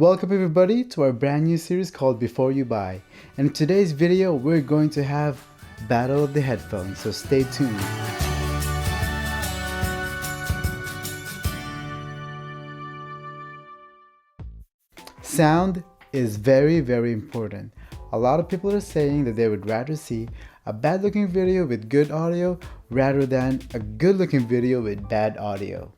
Welcome everybody to our brand new series called Before You Buy. And in today's video we're going to have Battle of the Headphones, so stay tuned. Sound is very important. A lot of people are saying that they would rather see a bad looking video with good audio rather than a good looking video with bad audio.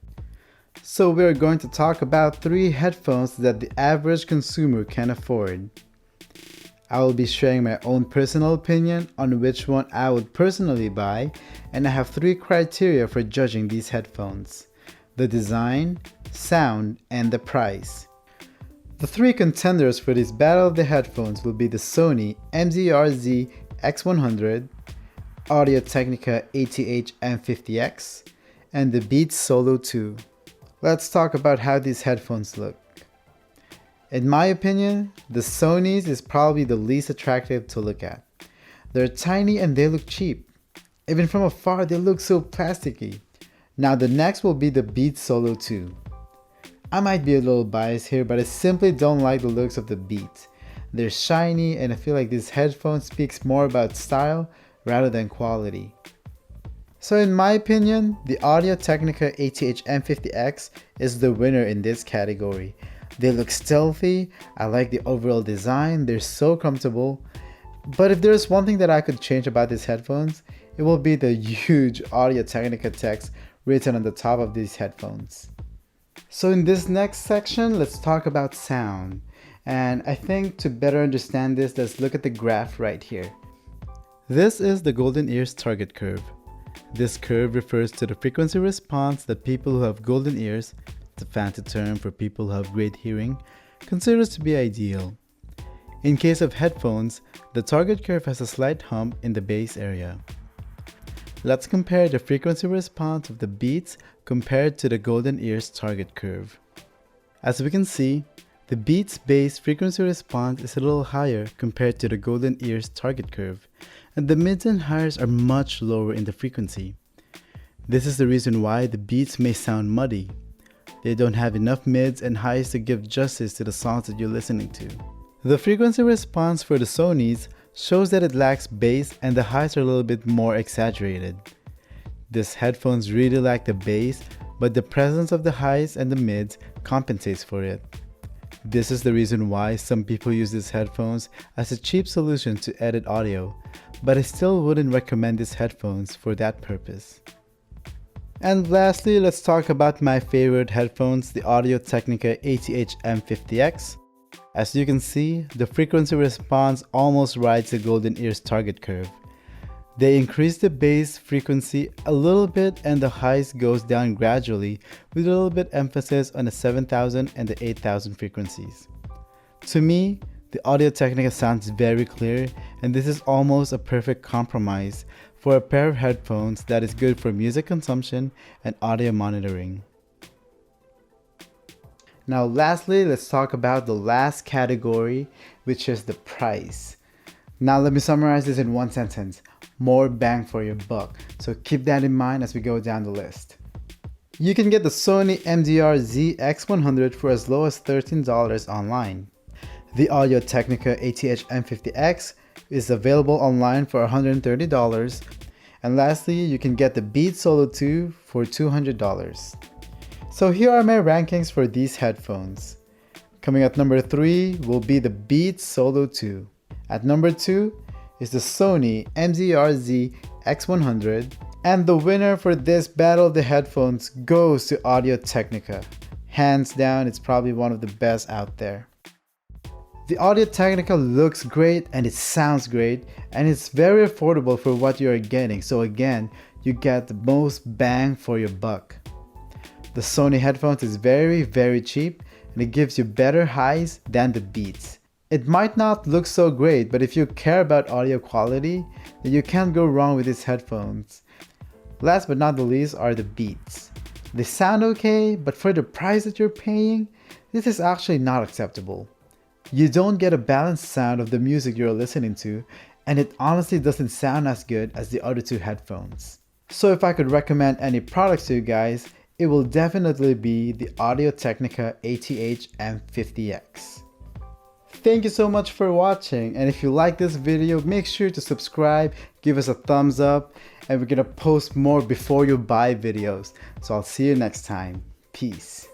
So we're going to talk about 3 headphones that the average consumer can afford. I will be sharing my own personal opinion on which one I would personally buy, and I have 3 criteria for judging these headphones: the design, sound, and the price. The 3 contenders for this battle of the headphones will be the Sony MZR-Z X100, Audio-Technica ATH M50X, and the Beats Solo 2. Let's talk about how these headphones look. In my opinion, the Sony's is probably the least attractive to look at. They're tiny and they look cheap. Even from afar, they look so plasticky. Now the next will be the Beats Solo 2. I might be a little biased here, but I simply don't like the looks of the Beats. They're shiny and I feel like this headphone speaks more about style rather than quality. So in my opinion, the Audio-Technica ATH M50X is the winner in this category. They look stealthy, I like the overall design, they're so comfortable. But if there's one thing that I could change about these headphones, it will be the huge Audio-Technica text written on the top of these headphones. So in this next section, let's talk about sound. And I think to better understand this, let's look at the graph right here. This is the Golden Ears target curve. This curve refers to the frequency response that people who have golden ears, it's a fancy term for people who have great hearing, considers to be ideal. In case of headphones, the target curve has a slight hump in the base area. Let's compare the frequency response of the Beats compared to the golden ears target curve. As we can see, the Beats base frequency response is a little higher compared to the golden ears target curve, and the mids and highs are much lower in the frequency. This is the reason why the Beats may sound muddy. They don't have enough mids and highs to give justice to the songs that you're listening to. The frequency response for the Sony's shows that it lacks bass and the highs are a little bit more exaggerated. This headphones really lack the bass, but the presence of the highs and the mids compensates for it. This is the reason why some people use these headphones as a cheap solution to edit audio, but I still wouldn't recommend these headphones for that purpose. And lastly, let's talk about my favorite headphones, the Audio-Technica ATH M50X. As you can see, the frequency response almost rides the golden ears target curve. They increase the bass frequency a little bit and the highs goes down gradually with a little bit emphasis on the 7000 and the 8000 frequencies. To me, the Audio-Technica sounds very clear, and this is almost a perfect compromise for a pair of headphones that is good for music consumption and audio monitoring. Now lastly, let's talk about the last category, which is the price. Now let me summarize this in one sentence: more bang for your buck. So keep that in mind as we go down the list. You can get the Sony MZR-Z X100 for as low as $13 online. The Audio-Technica ATH M50X is available online for $130. And lastly, you can get the Beats Solo 2 for $200. So here are my rankings for these headphones. Coming at number 3 will be the Beats Solo 2. At number 2 is the Sony MZR-Z X100. And the winner for this battle of the headphones goes to Audio-Technica. Hands down, it's probably one of the best out there. The Audio-Technica looks great and it sounds great, and it's very affordable for what you're getting. So again, you get the most bang for your buck. The Sony headphones is very cheap, and it gives you better highs than the Beats. It might not look so great, but if you care about audio quality, then you can't go wrong with these headphones. Last but not the least are the Beats. They sound okay, but for the price that you're paying, this is actually not acceptable. You don't get a balanced sound of the music you're listening to, and it honestly doesn't sound as good as the other 2 headphones. So if I could recommend any products to you guys, it will definitely be the Audio-Technica ATH M50X. Thank you so much for watching, and if you like this video, make sure to subscribe, give us a thumbs up, and we're gonna post more before you buy videos. So I'll see you next time. Peace.